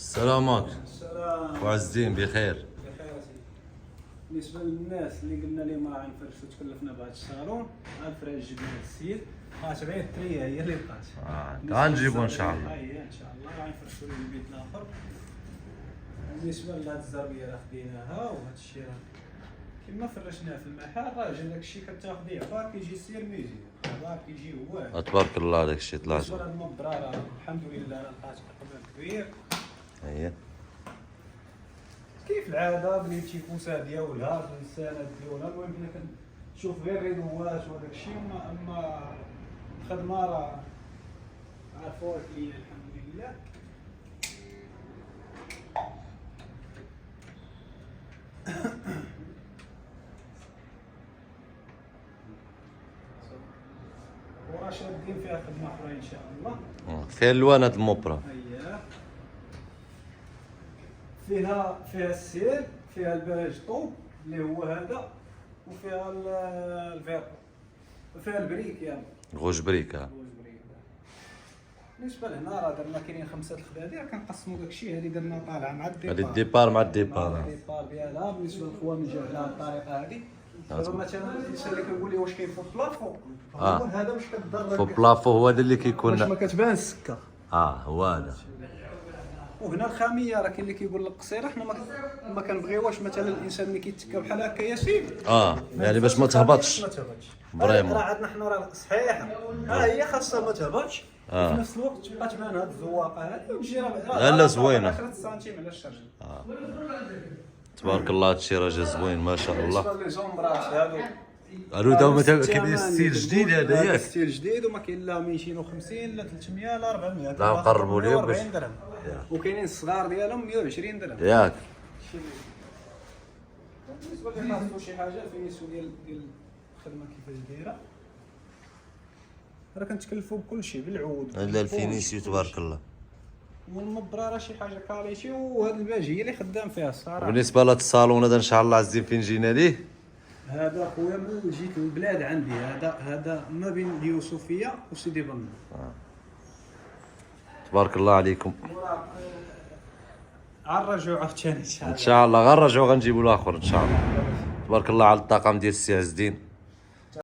سلامات. السلام. وعز الدين بخير. بخير سيدي. بالنسبه للناس اللي قلنا لهم راه غنفرشوا تكلفنا بهذا الصالون، غنفرش جبنا السيد، بقات غير التريه هي اللي بقات. غنجيبو ان شاء الله. هي ان شاء الله غنفرشوا لهم البيت الاخر. بالنسبه لهاد الزربيه راه خديناها، وهاد الشيء راه كما فرشناه في المحل، راه جا داك الشيء كتاخديه عبار كيجي سير ميزي، عبار كيجي واعر. تبارك الله داك الشيء طلع بالنسبه لهاد المبرة راه الحمد لله راه لقات اقبال كبير. هي كيف العاده بلي تيكون ساديه ولا الانسانات ديالنا، المهم بلي كنشوف غير ريدوات وداك الشيء، اما الخدمه راه عرفوها ليا الحمد لله. وراه شادين فيها خدمه اخرى ان شاء الله. فيها الوان هاد الموبرا. هيا فيها السيل، فيها الباج طوب اللي هو هذا، وفيها الفيرو، وفيها البريك يعني غوج بريكا. البريك. بالنسبه لهنا راه درنا كاينين 5 الخدادير، كنقسموا داكشي. هذه درنا طالعه مع الديبار، هادي الديبار مع مع الديبار. الديبار ديالها. بالنسبه للخوان من جهه الطريقه هذه، دابا مثلا الانسان اللي كنقول ليه واش كاين فوق بلافو، هو هذا واش كتضرب فوق بلافو هو هذا اللي باش كيكون. ما كتبان السكه. هو هذا. وهنا الخاميه راه كاين اللي كيقول لك قصيره، حنا ما كنبغيوهاش مثلا الانسان ملي كيتكا بحال هكا ياسين، يعني باش ما تهبطش. ما تهبطش فريمون. راه عندنا حنا راه صحيحه، هي خاصها ما تهبطش، وفي نفس الوقت تبقى تبان هاد الزواقه هذه وتجي لا زوينه. 10 سنتيم على الشرج. تبارك الله هادشي راه جا زوين ما شاء الله. بالنسبه لي زومبرات هادو هادو مثلا كاين ستيل جديد هذا ياك. ستيل جديد، وما كاين لا 250 لا 300 لا 400. لا نقربوا ليهم باش 140 درهم، وكاينين الصغار ديالهم 120 درهم ياك. بالنسبه لي خاصو شي حاجه فينيسيو ديال الخدمه كيفاش دايره، راه كنتكلفوا بكل شيء، بالعود لا الفينيسيو تبارك الله. والمبرة راه شي حاجه كاليتي، وهاد الباج هي اللي خدام فيها الصراحه. بالنسبه لهاد الصالون هذا ان شاء الله عزيزين فين جينا ليه. هذا خويا من جيت البلاد عندي، هذا ما بين اليوسفيه وسيدي بن. تبارك الله عليكم. عالرجوع عاوتاني ان شاء الله غنرجعوا غنجيبوا الاخر ان شاء الله. تبارك الله على الطاقم ديال السي عز الدين.